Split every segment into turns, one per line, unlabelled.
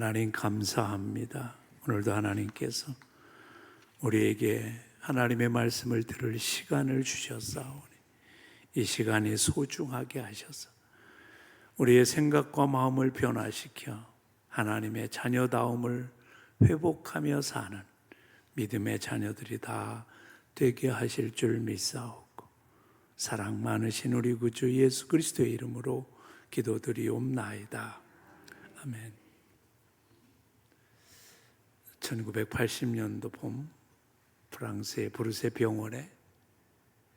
하나님 감사합니다. 오늘도 하나님께서 우리에게 하나님의 말씀을 들을 시간을 주셨사오니 이 시간이 소중하게 하셔서 우리의 생각과 마음을 변화시켜 하나님의 자녀다움을 회복하며 사는 믿음의 자녀들이 다 되게 하실 줄 믿사오고, 사랑 많으신 우리 구주 예수 그리스도의 이름으로 기도드리옵나이다. 아멘. 1980년도 봄 프랑스의 브르세 병원에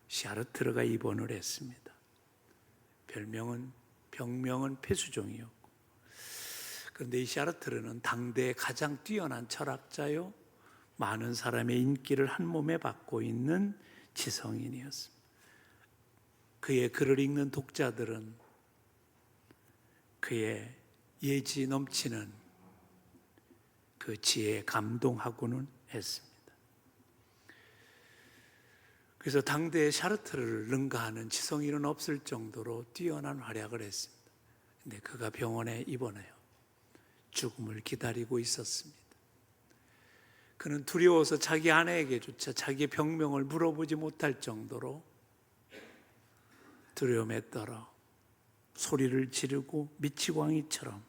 샤르트르가 입원을 했습니다. 병명은 폐수종이었고, 그런데 이 샤르트르는 당대의 가장 뛰어난 철학자요, 많은 사람의 인기를 한 몸에 받고 있는 지성인이었습니다. 그의 글을 읽는 독자들은 그의 예지 넘치는 그 지혜에 감동하고는 했습니다. 그래서 당대의 샤르트르를 능가하는 지성인은 없을 정도로 뛰어난 활약을 했습니다. 근데 그가 병원에 입원해요. 죽음을 기다리고 있었습니다. 그는 두려워서 자기 아내에게조차 자기의 병명을 물어보지 못할 정도로 두려움에 떨어 소리를 지르고 미치광이처럼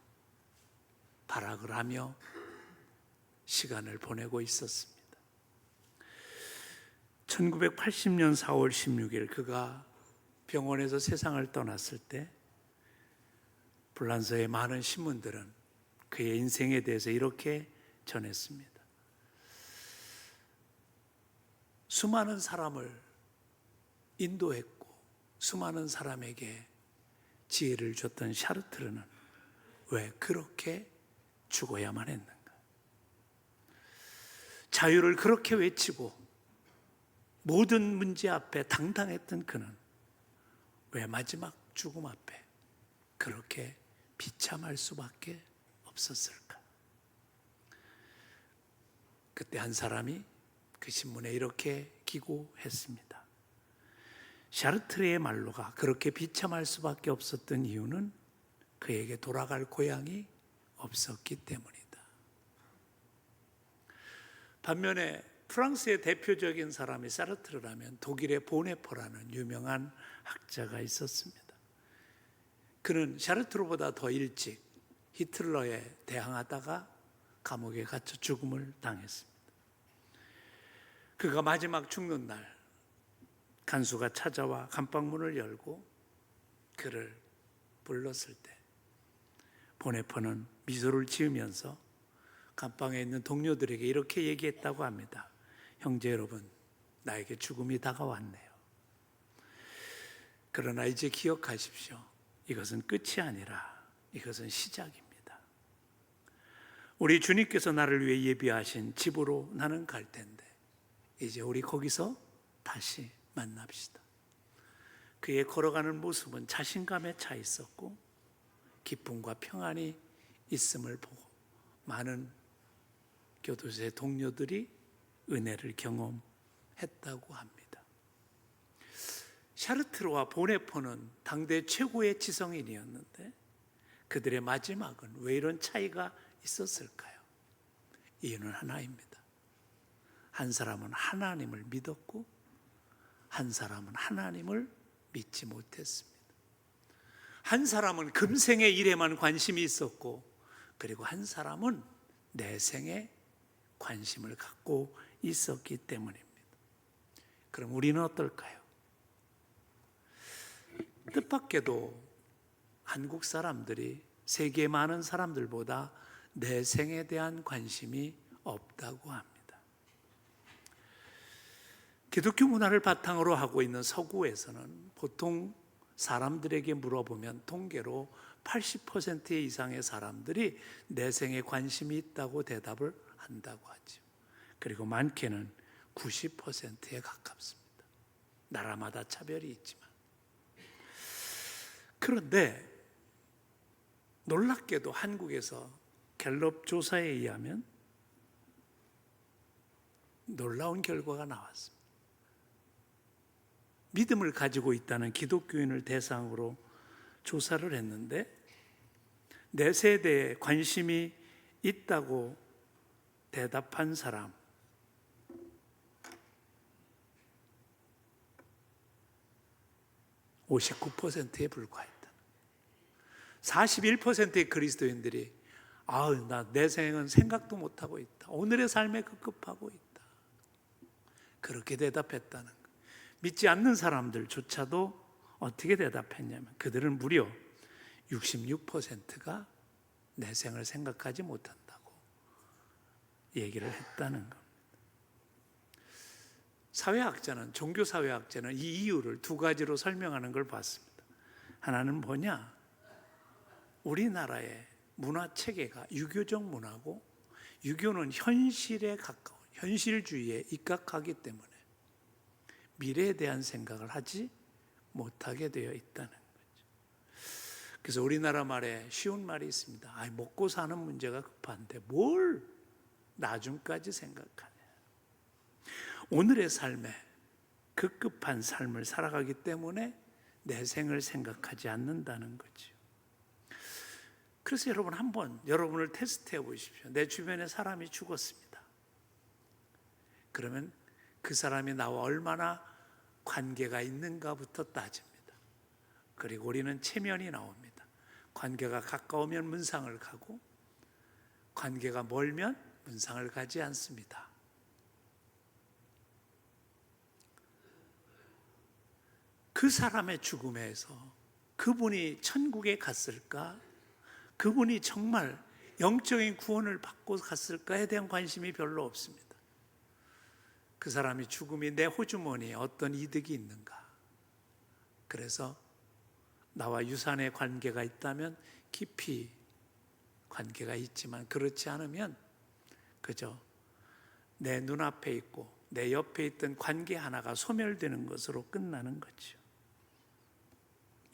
발악을 하며 시간을 보내고 있었습니다. 1980년 4월 16일 그가 병원에서 세상을 떠났을 때 불란서의 많은 신문들은 그의 인생에 대해서 이렇게 전했습니다. 수많은 사람을 인도했고 수많은 사람에게 지혜를 줬던 샤르트르는 왜 그렇게 죽어야만 했는가? 자유를 그렇게 외치고 모든 문제 앞에 당당했던 그는 왜 마지막 죽음 앞에 그렇게 비참할 수밖에 없었을까? 그때 한 사람이 그 신문에 이렇게 기고했습니다. 샤르트르의 말로가 그렇게 비참할 수밖에 없었던 이유는 그에게 돌아갈 고향이 없었기 때문이다. 반면에 프랑스의 대표적인 사람이 샤르트르라면 독일의 보네포라는 유명한 학자가 있었습니다. 그는 샤르트르보다 더 일찍 히틀러에 대항하다가 감옥에 갇혀 죽음을 당했습니다. 그가 마지막 죽는 날 간수가 찾아와 감방문을 열고 그를 불렀을 때 보네포는 미소를 지으면서 감방에 있는 동료들에게 이렇게 얘기했다고 합니다. 형제 여러분, 나에게 죽음이 다가왔네요. 그러나 이제 기억하십시오. 이것은 끝이 아니라 이것은 시작입니다. 우리 주님께서 나를 위해 예비하신 집으로 나는 갈 텐데 이제 우리 거기서 다시 만납시다. 그의 걸어가는 모습은 자신감에 차 있었고 기쁨과 평안이 있음을 보고 많은 교도소의 동료들이 은혜를 경험했다고 합니다. 샤르트르와 보네포는 당대 최고의 지성인이었는데 그들의 마지막은 왜 이런 차이가 있었을까요? 이유는 하나입니다. 한 사람은 하나님을 믿었고 한 사람은 하나님을 믿지 못했습니다. 한 사람은 금생의 일에만 관심이 있었고 그리고 한 사람은 내생에 관심을 갖고 있었기 때문입니다. 그럼 우리는 어떨까요? 뜻밖에도 한국 사람들이 세계 많은 사람들보다 내생에 대한 관심이 없다고 합니다. 기독교 문화를 바탕으로 하고 있는 서구에서는 보통 사람들에게 물어보면 통계로 80% 이상의 사람들이 내생에 관심이 있다고 대답을 한다고 하죠. 그리고 많게는 90%에 가깝습니다. 나라마다 차별이 있지만. 그런데 놀랍게도 한국에서 갤럽 조사에 의하면 놀라운 결과가 나왔습니다. 믿음을 가지고 있다는 기독교인을 대상으로 조사를 했는데 내 세대에 관심이 있다고 대답한 사람 59%에 불과했다. 41%의 그리스도인들이 나 내 생은 생각도 못하고 있다. 오늘의 삶에 급급하고 있다. 그렇게 대답했다는 것. 믿지 않는 사람들조차도 어떻게 대답했냐면 그들은 무려 66%가 내 생을 생각하지 못한다고 얘기를 했다는 겁니다. 사회학자는, 종교사회학자는 이 이유를 두 가지로 설명하는 걸 봤습니다. 하나는 뭐냐? 우리나라의 문화체계가 유교적 문화고, 유교는 현실에 가까운 현실주의에 입각하기 때문에 미래에 대한 생각을 하지 못하게 되어 있다는 거죠. 그래서 우리나라 말에 쉬운 말이 있습니다. 먹고 사는 문제가 급한데 뭘 나중까지 생각하냐. 오늘의 삶에 급급한 삶을 살아가기 때문에 내 생을 생각하지 않는다는 거죠. 그래서 여러분 한번 여러분을 테스트해 보십시오. 내 주변에 사람이 죽었습니다. 그러면 그 사람이 나와 얼마나 관계가 있는가부터 따집니다. 그리고 우리는 체면이 나옵니다. 관계가 가까우면 문상을 가고 관계가 멀면 문상을 가지 않습니다. 그 사람의 죽음에서 그분이 천국에 갔을까? 그분이 정말 영적인 구원을 받고 갔을까에 대한 관심이 별로 없습니다. 그 사람이 죽음이 내 호주머니에 어떤 이득이 있는가? 그래서 나와 유산의 관계가 있다면 깊이 관계가 있지만 그렇지 않으면 그저 내 눈앞에 있고 내 옆에 있던 관계 하나가 소멸되는 것으로 끝나는 거죠.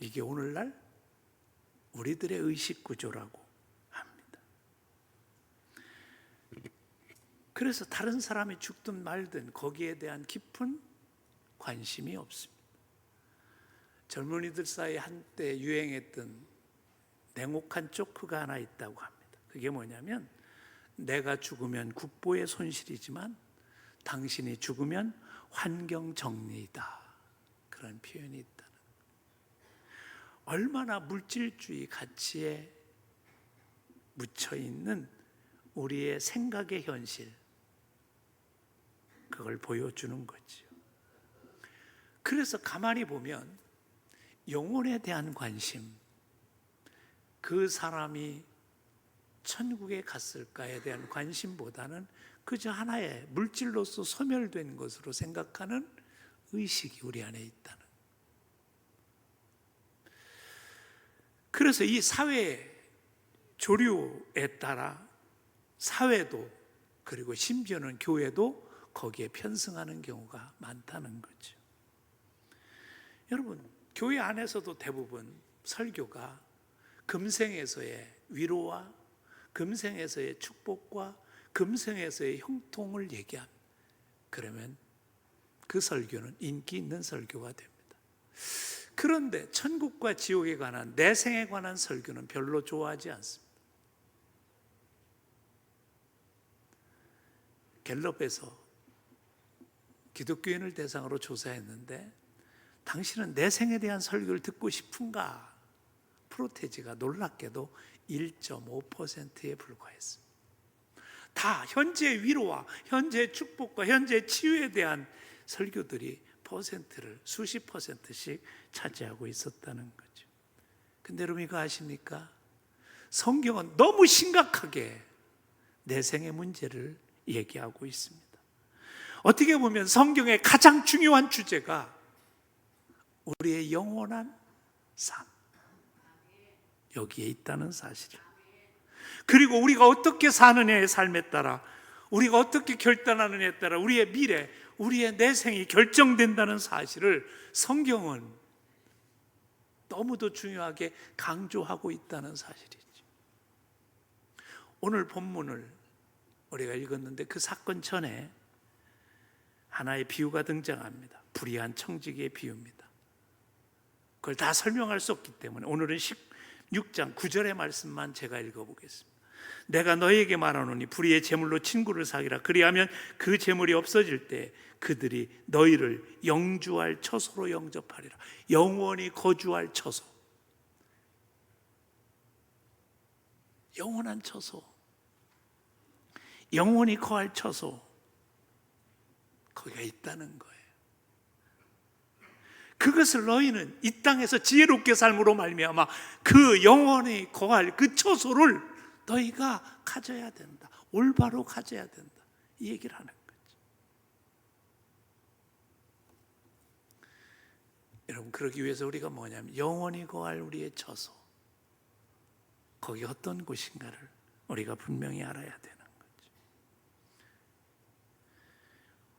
이게 오늘날 우리들의 의식 구조라고 합니다. 그래서 다른 사람이 죽든 말든 거기에 대한 깊은 관심이 없습니다. 젊은이들 사이에 한때 유행했던 냉혹한 조크가 하나 있다고 합니다. 그게 뭐냐면 내가 죽으면 국보의 손실이지만 당신이 죽으면 환경 정리이다. 그런 표현이 있다는 거예요. 얼마나 물질주의 가치에 묻혀있는 우리의 생각의 현실, 그걸 보여주는 거죠. 그래서 가만히 보면 영혼에 대한 관심, 그 사람이 천국에 갔을까에 대한 관심보다는 그저 하나의 물질로서 소멸된 것으로 생각하는 의식이 우리 안에 있다는. 그래서 이 사회 조류에 따라 사회도 그리고 심지어는 교회도 거기에 편승하는 경우가 많다는 거죠. 여러분, 교회 안에서도 대부분 설교가 금생에서의 위로와 금생에서의 축복과 금생에서의 형통을 얘기합니다. 그러면 그 설교는 인기 있는 설교가 됩니다. 그런데 천국과 지옥에 관한, 내생에 관한 설교는 별로 좋아하지 않습니다. 갤럽에서 기독교인을 대상으로 조사했는데 당신은 내생에 대한 설교를 듣고 싶은가? 프로테지가 놀랍게도 1.5%에 불과했습니다. 다 현재의 위로와 현재의 축복과 현재의 치유에 대한 설교들이 퍼센트를 수십 퍼센트씩 차지하고 있었다는 거죠. 근데 여러분 이거 아십니까? 성경은 너무 심각하게 내생의 문제를 얘기하고 있습니다. 어떻게 보면 성경의 가장 중요한 주제가 우리의 영원한 삶, 여기에 있다는 사실을, 그리고 우리가 어떻게 사느냐의 삶에 따라, 우리가 어떻게 결단하느냐에 따라 우리의 미래, 우리의 내생이 결정된다는 사실을 성경은 너무도 중요하게 강조하고 있다는 사실이죠. 오늘 본문을 우리가 읽었는데 그 사건 전에 하나의 비유가 등장합니다. 불의한 청지기의 비유입니다. 그걸 다 설명할 수 없기 때문에 오늘은 16장 9절의 말씀만 제가 읽어보겠습니다. 내가 너희에게 말하노니 불의의 제물로 친구를 사귀라. 그리하면 그 제물이 없어질 때 그들이 너희를 영주할 처소로 영접하리라. 영원히 거주할 처소, 영원한 처소, 영원히 거할 처소, 거기가 있다는 거예요. 그것을 너희는 이 땅에서 지혜롭게 삶으로 말미암아 그 영원히 거할 그 처소를 너희가 가져야 된다. 올바로 가져야 된다. 이 얘기를 하는 거죠. 여러분, 그러기 위해서 우리가 뭐냐면 영원히 거할 우리의 처소, 거기 어떤 곳인가를 우리가 분명히 알아야 되는 거죠.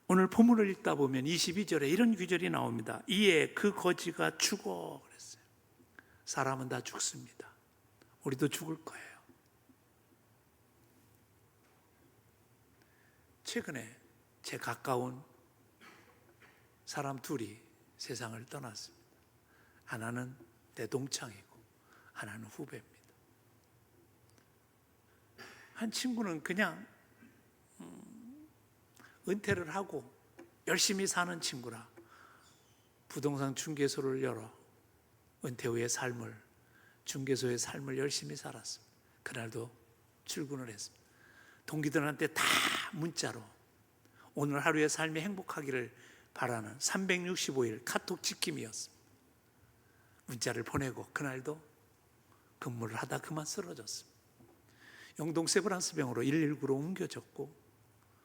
오늘 본문을 읽다 보면 22절에 이런 구절이 나옵니다. 이에 그 거지가 죽어 그랬어요. 사람은 다 죽습니다. 우리도 죽을 거예요. 최근에 제 가까운 사람 둘이 세상을 떠났습니다. 하나는 내 동창이고 하나는 후배입니다. 한 친구는 그냥 은퇴를 하고 열심히 사는 친구라 부동산 중개소를 열어 은퇴 후의 삶을, 중개소의 삶을 열심히 살았습니다. 그날도 출근을 했습니다. 동기들한테 다 문자로 오늘 하루의 삶이 행복하기를 바라는 365일 카톡 지킴이었습니다. 문자를 보내고 그날도 근무를 하다 그만 쓰러졌습니다. 영동 세브란스병으로 119로 옮겨졌고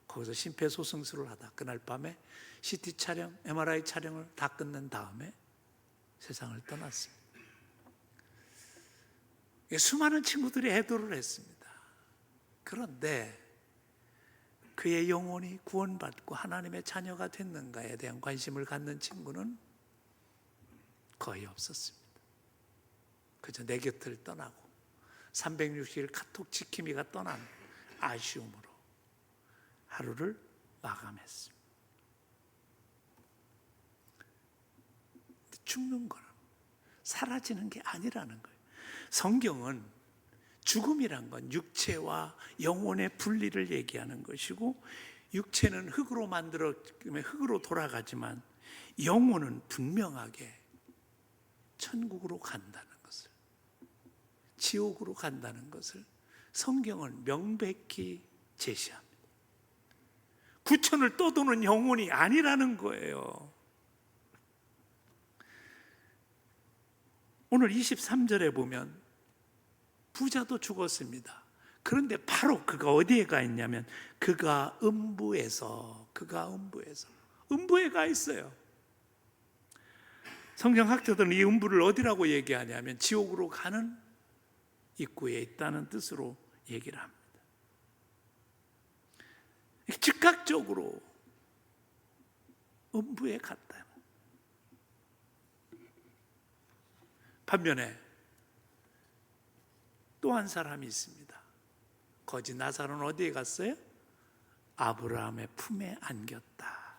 거기서 심폐소생술을 하다 그날 밤에 CT 촬영, MRI 촬영을 다 끝낸 다음에 세상을 떠났습니다. 수많은 친구들이 애도를 했습니다. 그런데 그의 영혼이 구원받고 하나님의 자녀가 됐는가에 대한 관심을 갖는 친구는 거의 없었습니다. 그저 내 곁을 떠나고 360일 카톡 지킴이가 떠난 아쉬움으로 하루를 마감했습니다. 죽는 거는 사라지는 게 아니라는 거예요. 성경은 죽음이란 건 육체와 영혼의 분리를 얘기하는 것이고, 육체는 흙으로 만들어 흙으로 돌아가지만 영혼은 분명하게 천국으로 간다는 것을, 지옥으로 간다는 것을 성경은 명백히 제시합니다. 구천을 떠도는 영혼이 아니라는 거예요. 오늘 23절에 보면 부자도 죽었습니다. 그런데 바로 그가 어디에 가 있냐면 그가 음부에 가 있어요. 성경학자들은 이 음부를 어디라고 얘기하냐면 지옥으로 가는 입구에 있다는 뜻으로 얘기를 합니다. 즉각적으로 음부에 갔다. 반면에 또 한 사람이 있습니다. 거지 나사로는 어디에 갔어요? 아브라함의 품에 안겼다.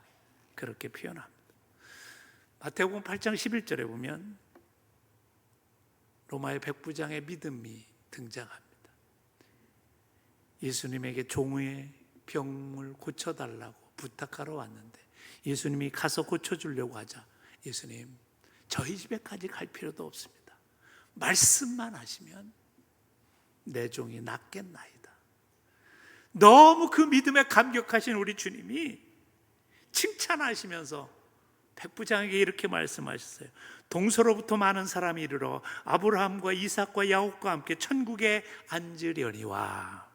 그렇게 표현합니다. 마태복음 8장 11절에 보면 로마의 백부장의 믿음이 등장합니다. 예수님에게 종의 병을 고쳐달라고 부탁하러 왔는데 예수님이 가서 고쳐주려고 하자 예수님, 저희 집에까지 갈 필요도 없습니다. 말씀만 하시면 내 종이 낫겠나이다. 너무 그 믿음에 감격하신 우리 주님이 칭찬하시면서 백부장에게 이렇게 말씀하셨어요. 동서로부터 많은 사람이 이르러 아브라함과 이삭과 야곱과 함께 천국에 앉으려니와.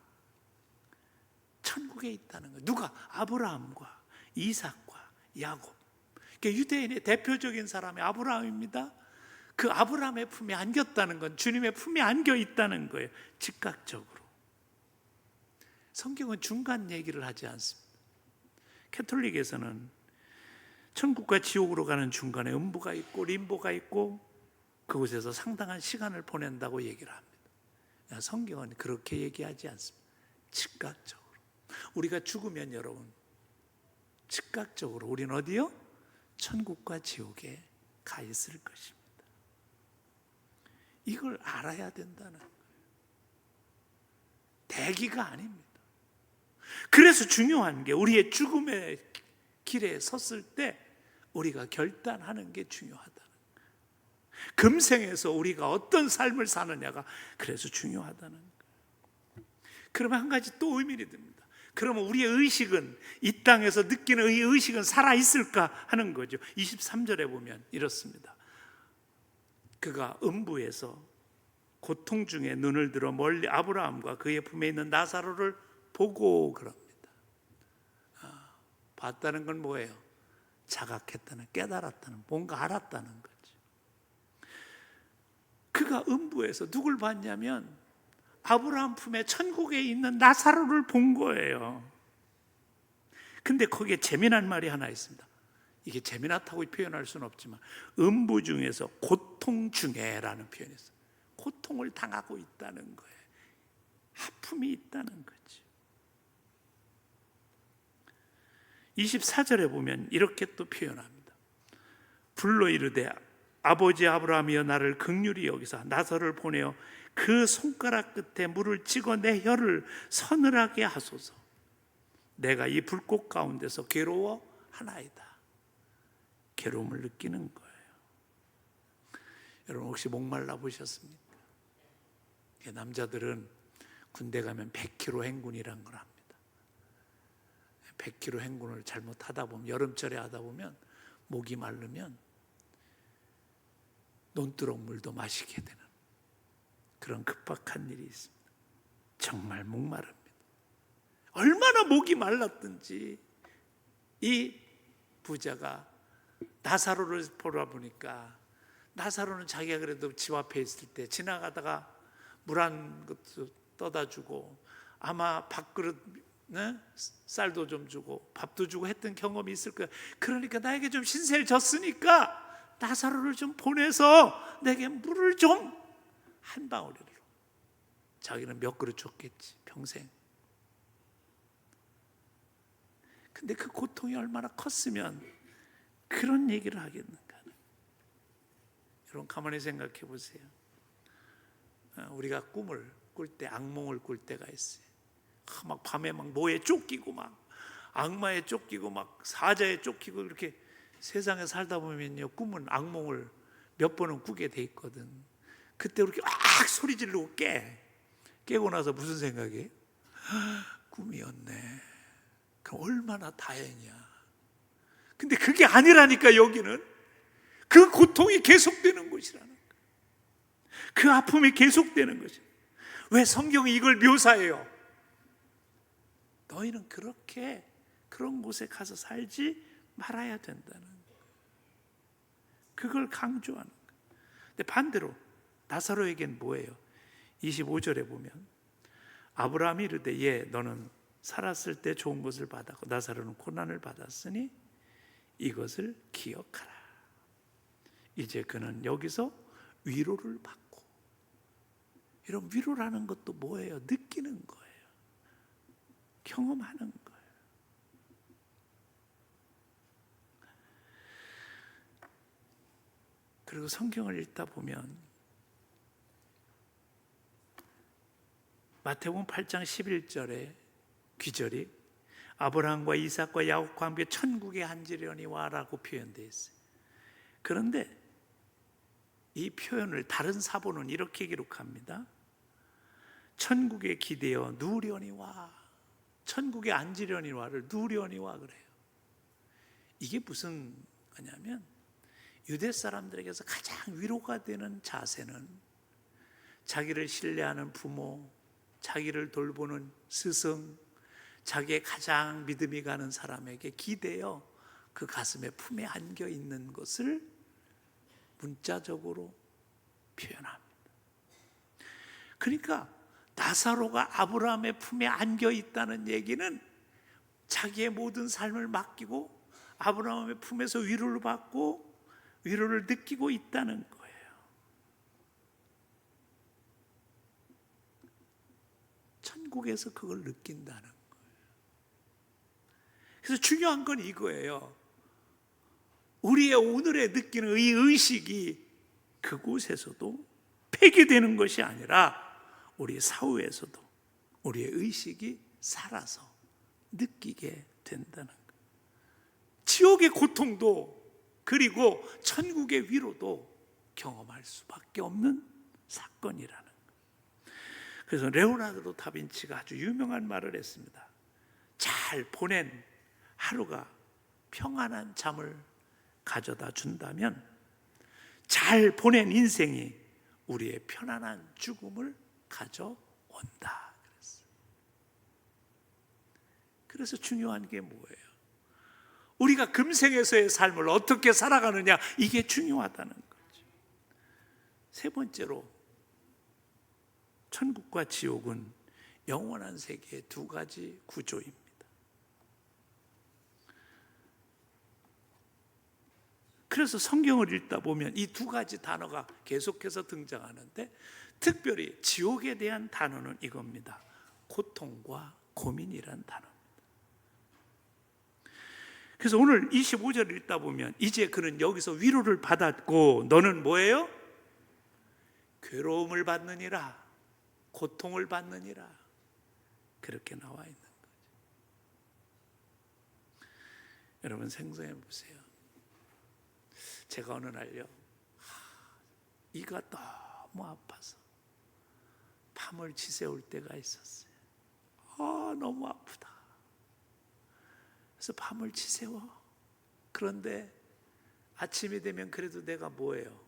천국에 있다는 거예요. 누가? 아브라함과 이삭과 야곱. 유대인의 대표적인 사람이 아브라함입니다. 그 아브라함의 품에 안겼다는 건 주님의 품에 안겨 있다는 거예요. 즉각적으로. 성경은 중간 얘기를 하지 않습니다. 캐톨릭에서는 천국과 지옥으로 가는 중간에 음부가 있고 림보가 있고 그곳에서 상당한 시간을 보낸다고 얘기를 합니다. 성경은 그렇게 얘기하지 않습니다. 즉각적으로. 우리가 죽으면 여러분 즉각적으로 우리는 어디요? 천국과 지옥에 가 있을 것입니다. 이걸 알아야 된다는 거예요. 대기가 아닙니다. 그래서 중요한 게 우리의 죽음의 길에 섰을 때 우리가 결단하는 게 중요하다는 거예요. 금생에서 우리가 어떤 삶을 사느냐가 그래서 중요하다는 거예요. 그러면 한 가지 또 의미를 듭니다. 그러면 우리의 의식은, 이 땅에서 느끼는 이 의식은 살아있을까 하는 거죠. 23절에 보면 이렇습니다. 그가 음부에서 고통 중에 눈을 들어 멀리 아브라함과 그의 품에 있는 나사로를 보고 그럽니다. 봤다는 건 뭐예요? 자각했다는, 깨달았다는, 뭔가 알았다는 거죠. 그가 음부에서 누굴 봤냐면 아브라함 품에 천국에 있는 나사로를 본 거예요. 근데 거기에 재미난 말이 하나 있습니다. 이게 재미났다고 표현할 수는 없지만 음부 중에서 고통 중에라는 표현이 있어요. 고통을 당하고 있다는 거예요. 아픔이 있다는 거죠. 24절에 보면 이렇게 또 표현합니다. 불러 이르되 아버지 아브라함이여 나를 긍휼히 여기사 나사로를 보내어 그 손가락 끝에 물을 찍어 내 혀를 서늘하게 하소서. 내가 이 불꽃 가운데서 괴로워하나이다. 괴로움을 느끼는 거예요. 여러분 혹시 목말라 보셨습니까? 남자들은 군대 가면 100km 행군이라는 걸 합니다. 100km 행군을 잘못하다 보면, 여름철에 하다 보면 목이 마르면 논두렁 물도 마시게 되는 그런 급박한 일이 있습니다. 정말 목마릅니다. 얼마나 목이 말랐든지 이 부자가 나사로를 보러 보니까, 나사로는 자기가 그래도 집 앞에 있을 때 지나가다가 물 한 것도 떠다 주고 아마 밥그릇, 네? 쌀도 좀 주고 밥도 주고 했던 경험이 있을 거예요. 그러니까 나에게 좀 신세를 졌으니까 나사로를 좀 보내서 내게 물을 좀 한 방울이라도. 자기는 몇 그릇 줬겠지 평생. 근데 그 고통이 얼마나 컸으면 그런 얘기를 하겠는가. 여러분 가만히 생각해 보세요. 우리가 꿈을 꿀 때, 악몽을 꿀 때가 있어요. 막 밤에 막 뭐에 쫓기고 막 악마에 쫓기고 막 사자에 쫓기고, 이렇게 세상에 살다 보면요 꿈은, 악몽을 몇 번은 꾸게 돼 있거든. 그때 이렇게 악 소리 지르고 깨고 나서 무슨 생각이에요? 꿈이었네. 그럼 얼마나 다행이야. 근데 그게 아니라니까. 여기는 그 고통이 계속되는 것이라는 거예요. 그 아픔이 계속되는 것이에요. 왜 성경이 이걸 묘사해요? 너희는 그렇게 그런 곳에 가서 살지 말아야 된다는 거예요. 그걸 강조하는 거예요. 근데 반대로 나사로에겐 뭐예요? 25절에 보면 아브라함이 이르되 예 너는 살았을 때 좋은 것을 받았고 나사로는 고난을 받았으니 이것을 기억하라. 이제 그는 여기서 위로를 받고. 이런 위로라는 것도 뭐예요? 느끼는 거예요. 경험하는 거예요. 그리고 성경을 읽다 보면 마태복음 8장 11절에 귀절이 아브라함과 이삭과 야곱과 함께 천국에 앉으려니와 라고 표현되어 있어요. 그런데 이 표현을 다른 사본은 이렇게 기록합니다. 천국에 기대어 누우려니와, 천국에 앉으려니와를 누우려니와 그래요. 이게 무슨 거냐면 유대 사람들에게서 가장 위로가 되는 자세는 자기를 신뢰하는 부모, 자기를 돌보는 스승, 자기의 가장 믿음이 가는 사람에게 기대어 그 가슴에 품에 안겨 있는 것을 문자적으로 표현합니다. 그러니까 나사로가 아브라함의 품에 안겨 있다는 얘기는 자기의 모든 삶을 맡기고 아브라함의 품에서 위로를 받고 위로를 느끼고 있다는 거예요. 천국에서 그걸 느낀다는 거예요. 그래서 중요한 건 이거예요. 우리의 오늘에 느끼는 이 의식이 그곳에서도 폐기되는 것이 아니라 우리 사후에서도 우리의 의식이 살아서 느끼게 된다는 것. 지옥의 고통도 그리고 천국의 위로도 경험할 수밖에 없는 사건이라는 것. 그래서 레오나르도 다빈치가 아주 유명한 말을 했습니다. 잘 보낸 하루가 평안한 잠을 가져다 준다면 잘 보낸 인생이 우리의 편안한 죽음을 가져온다. 그래서 중요한 게 뭐예요? 우리가 금생에서의 삶을 어떻게 살아가느냐, 이게 중요하다는 거죠. 세 번째로, 천국과 지옥은 영원한 세계의 두 가지 구조입니다. 그래서 성경을 읽다 보면 이 두 가지 단어가 계속해서 등장하는데, 특별히 지옥에 대한 단어는 이겁니다. 고통과 고민이란 단어입니다. 그래서 오늘 25절을 읽다 보면 이제 그는 여기서 위로를 받았고 너는 뭐예요? 괴로움을 받느니라, 고통을 받느니라, 그렇게 나와 있는 거죠. 여러분 생각해 보세요. 제가 어느 날요, 이가 너무 아파서 밤을 지새울 때가 있었어요. 너무 아프다. 그래서 밤을 지새워. 그런데 아침이 되면 그래도 내가 뭐예요?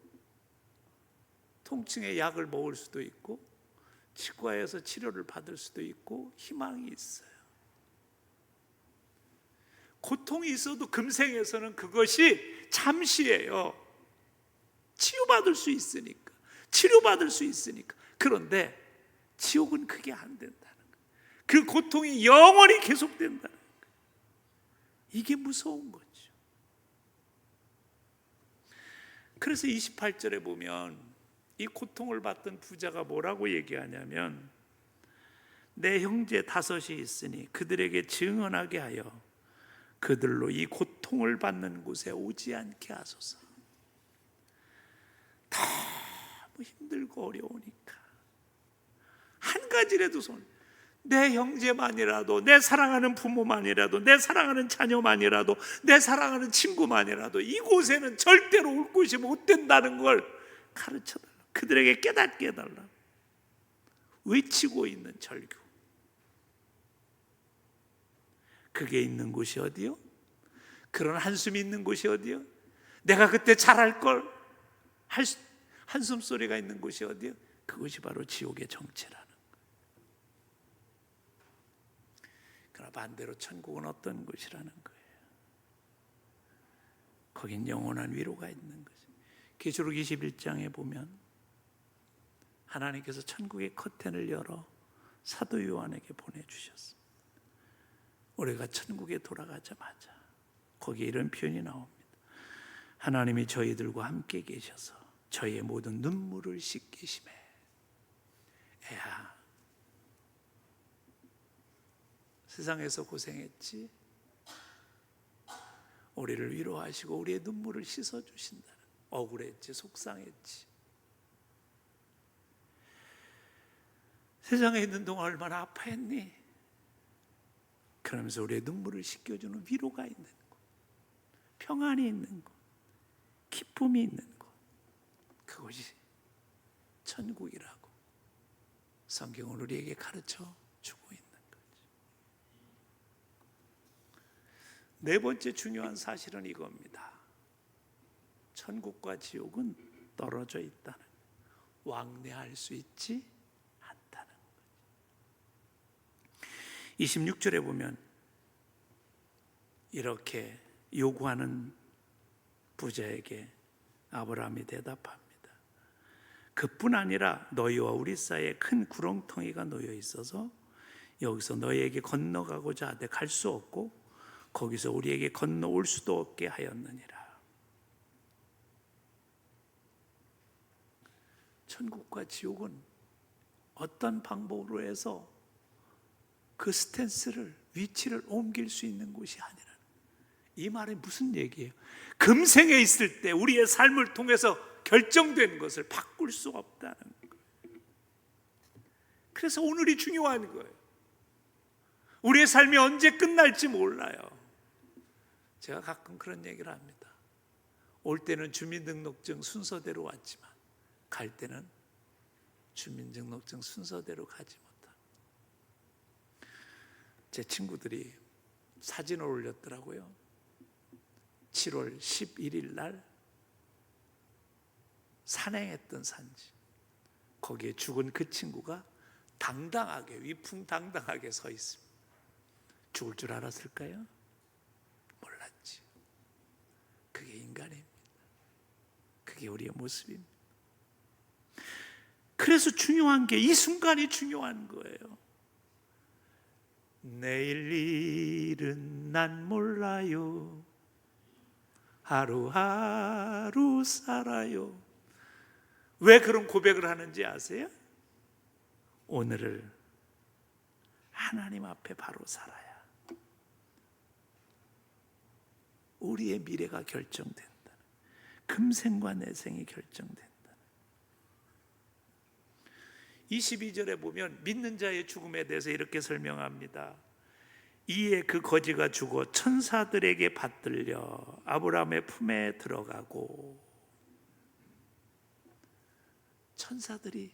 통증의 약을 먹을 수도 있고 치과에서 치료를 받을 수도 있고 희망이 있어요. 고통이 있어도 금생에서는 그것이 잠시예요. 치유받을 수 있으니까, 치료받을 수 있으니까. 그런데 지옥은 그게 안 된다는 거예요. 그 고통이 영원히 계속된다는 거예요. 이게 무서운 거죠. 그래서 28절에 보면 이 고통을 받던 부자가 뭐라고 얘기하냐면, 내 형제 5이 있으니 그들에게 증언하게 하여 그들로 이 고통을 받는 곳에 오지 않게 하소서. 너무 힘들고 어려우니까 한 가지라도 내 형제만이라도, 내 사랑하는 부모만이라도, 내 사랑하는 자녀만이라도, 내 사랑하는 친구만이라도 이곳에는 절대로 올 곳이 못 된다는 걸 가르쳐달라. 그들에게 깨닫게 해달라. 외치고 있는 절규. 그게 있는 곳이 어디요? 그런 한숨이 있는 곳이 어디요? 내가 그때 잘할 걸 한숨 소리가 있는 곳이 어디요? 그것이 바로 지옥의 정체라는 거예요. 그러나 반대로 천국은 어떤 곳이라는 거예요? 거긴 영원한 위로가 있는 거죠. 계시록 21장에 보면 하나님께서 천국의 커튼을 열어 사도 요한에게 보내주셨습니다. 우리가 천국에 돌아가자마자 거기에 이런 표현이 나옵니다. 하나님이 저희들과 함께 계셔서 저희의 모든 눈물을 씻기심에. 애야, 세상에서 고생했지? 우리를 위로하시고 우리의 눈물을 씻어주신다는. 억울했지, 속상했지, 세상에 있는 동안 얼마나 아파했니? 그러면서 우리의 눈물을 씻겨주는 위로가 있는 곳, 평안이 있는 곳, 기쁨이 있는 곳, 그것이 천국이라고 성경은 우리에게 가르쳐 주고 있는 거죠. 네 번째 중요한 사실은 이겁니다. 천국과 지옥은 떨어져 있다는 거예요. 왕래할 수 있지 않다는 거예요. 26절에 보면 이렇게 요구하는 부자에게 아브라함이 대답합니다. 그뿐 아니라 너희와 우리 사이에 큰 구렁텅이가 놓여 있어서 여기서 너희에게 건너가고자 하되 갈 수 없고 거기서 우리에게 건너올 수도 없게 하였느니라. 천국과 지옥은 어떤 방법으로 해서 그 스탠스를, 위치를 옮길 수 있는 곳이 아니라, 이 말이 무슨 얘기예요? 금생에 있을 때 우리의 삶을 통해서 결정된 것을 바꿀 수 없다는 거예요. 그래서 오늘이 중요한 거예요. 우리의 삶이 언제 끝날지 몰라요. 제가 가끔 그런 얘기를 합니다. 올 때는 주민등록증 순서대로 왔지만 갈 때는 주민등록증 순서대로 가지 못한. 제 친구들이 사진을 올렸더라고요. 7월 11일 날 산행했던 산지. 거기에 죽은 그 친구가 당당하게, 위풍당당하게 서 있습니다. 죽을 줄 알았을까요? 몰랐지. 그게 인간입니다. 그게 우리의 모습입니다. 그래서 중요한 게 이 순간이 중요한 거예요. 내일 일은 난 몰라요. 하루하루 살아요. 왜 그런 고백을 하는지 아세요? 오늘을 하나님 앞에 바로 살아야 우리의 미래가 결정된다. 금생과 내생이 결정된다. 22절에 보면 믿는 자의 죽음에 대해서 이렇게 설명합니다. 이에 그 거지가 죽어 천사들에게 받들려 아브라함의 품에 들어가고, 천사들이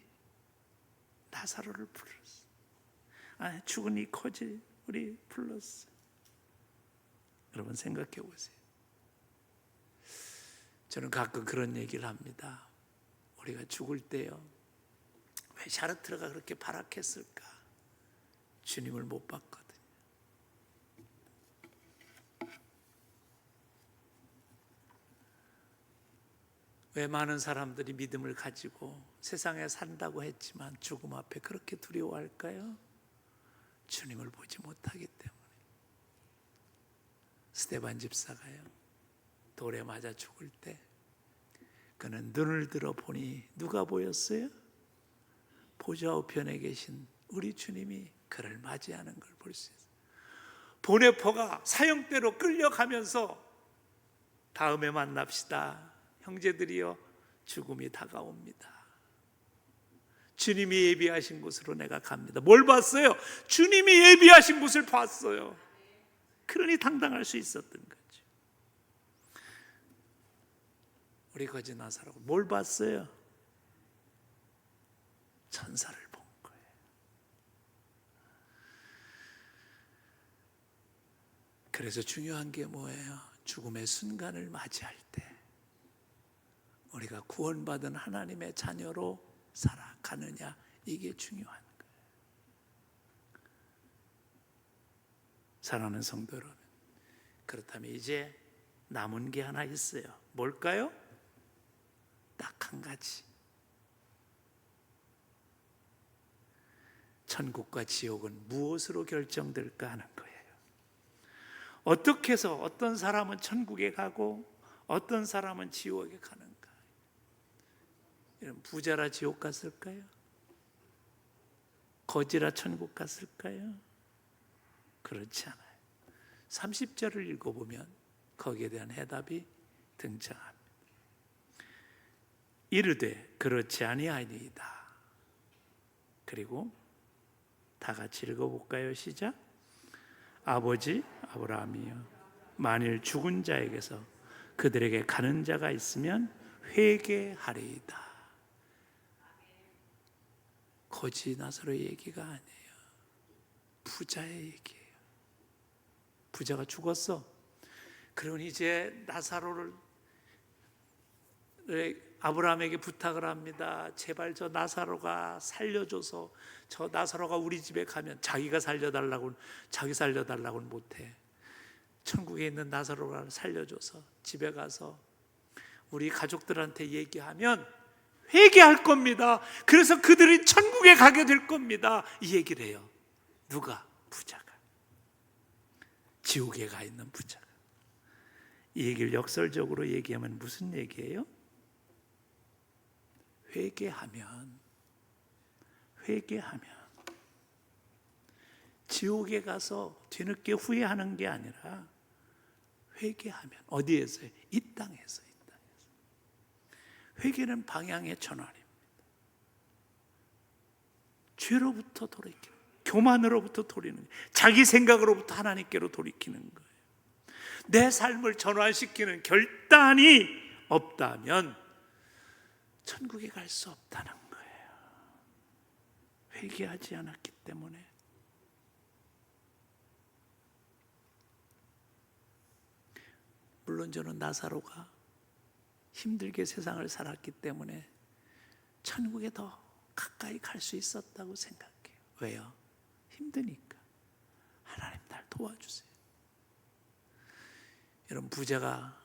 나사로를 불렀어. 죽은 이 거지 우리 불렀어. 여러분 생각해 보세요. 저는 가끔 그런 얘기를 합니다. 우리가 죽을 때요, 왜 샤르트르가 그렇게 발악했을까? 주님을 못 봤거든요. 왜 많은 사람들이 믿음을 가지고 세상에 산다고 했지만 죽음 앞에 그렇게 두려워할까요? 주님을 보지 못하기 때문에. 스데반 집사가요, 돌에 맞아 죽을 때 그는 눈을 들어 보니 누가 보였어요? 보좌 우편에 계신 우리 주님이 그를 맞이하는 걸 볼 수 있어요. 보네포가 사형대로 끌려가면서 다음에 만납시다. 형제들이여, 죽음이 다가옵니다. 주님이 예비하신 곳으로 내가 갑니다. 뭘 봤어요? 주님이 예비하신 곳을 봤어요. 그러니 당당할 수 있었던 거죠. 우리 거지 나사로 뭘 봤어요? 천사를 본 거예요. 그래서 중요한 게 뭐예요? 죽음의 순간을 맞이할 때 우리가 구원받은 하나님의 자녀로 살아가느냐, 이게 중요한 거예요. 사랑하는 성도 여러분, 그렇다면 이제 남은 게 하나 있어요. 뭘까요? 딱 한 가지. 천국과 지옥은 무엇으로 결정될까 하는 거예요. 어떻게 해서 어떤 사람은 천국에 가고 어떤 사람은 지옥에 가는가? 부자라 지옥 갔을까요? 거지라 천국 갔을까요? 그렇지 않아요. 30절을 읽어보면 거기에 대한 해답이 등장합니다. 이르되 그렇지 아니하니이다. 그리고 다 같이 읽어볼까요? 시작. 아버지 아브라함이여, 만일 죽은 자에게서 그들에게 가는 자가 있으면 회개하리이다. 거지 나사로의 얘기가 아니에요. 부자의 얘기예요. 부자가 죽었어. 그러니 이제 나사로를 아브라함에게 부탁을 합니다. 제발 저 나사로가 살려줘서, 저 나사로가 우리 집에 가면, 자기 살려달라고는 못해. 천국에 있는 나사로가 살려줘서 집에 가서 우리 가족들한테 얘기하면 회개할 겁니다. 그래서 그들이 천국에 가게 될 겁니다. 이 얘기를 해요. 누가? 부자가. 지옥에 가 있는 부자가. 이 얘기를 역설적으로 얘기하면 무슨 얘기예요? 회개하면 지옥에 가서 뒤늦게 후회하는 게 아니라 회개하면, 어디에서요? 이 땅에서. 회개는 방향의 전환입니다. 죄로부터 돌이키는, 교만으로부터 돌이는 거예요. 자기 생각으로부터 하나님께로 돌이키는 거예요. 내 삶을 전환시키는 결단이 없다면 천국에 갈 수 없다는 거예요. 회개하지 않았기 때문에. 물론 저는 나사로가 힘들게 세상을 살았기 때문에 천국에 더 가까이 갈 수 있었다고 생각해요. 왜요? 힘드니까. 하나님 날 도와주세요. 여러분, 부자가,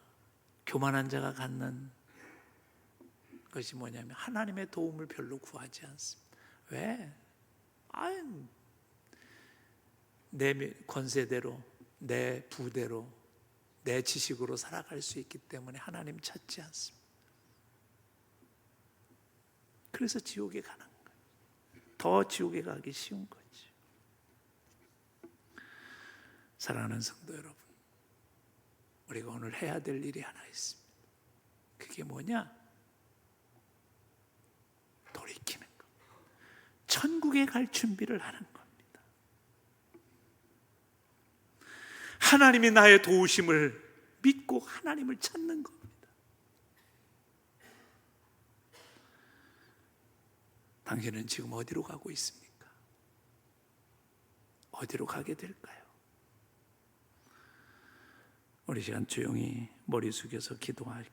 교만한 자가 갖는 것이 뭐냐면 하나님의 도움을 별로 구하지 않습니다. 왜? 내 권세대로, 내 부대로, 내 지식으로 살아갈 수 있기 때문에 하나님 찾지 않습니다. 그래서 지옥에 가는 거예요. 더 지옥에 가기 쉬운 거죠. 사랑하는 성도 여러분, 우리가 오늘 해야 될 일이 하나 있습니다. 그게 뭐냐? 돌이키는 것. 천국에 갈 준비를 하는 겁니다. 하나님이 나의 도우심을 믿고 하나님을 찾는 겁니다. 당신은 지금 어디로 가고 있습니까? 어디로 가게 될까요? 우리 시간 조용히 머리 숙여서 기도할게요.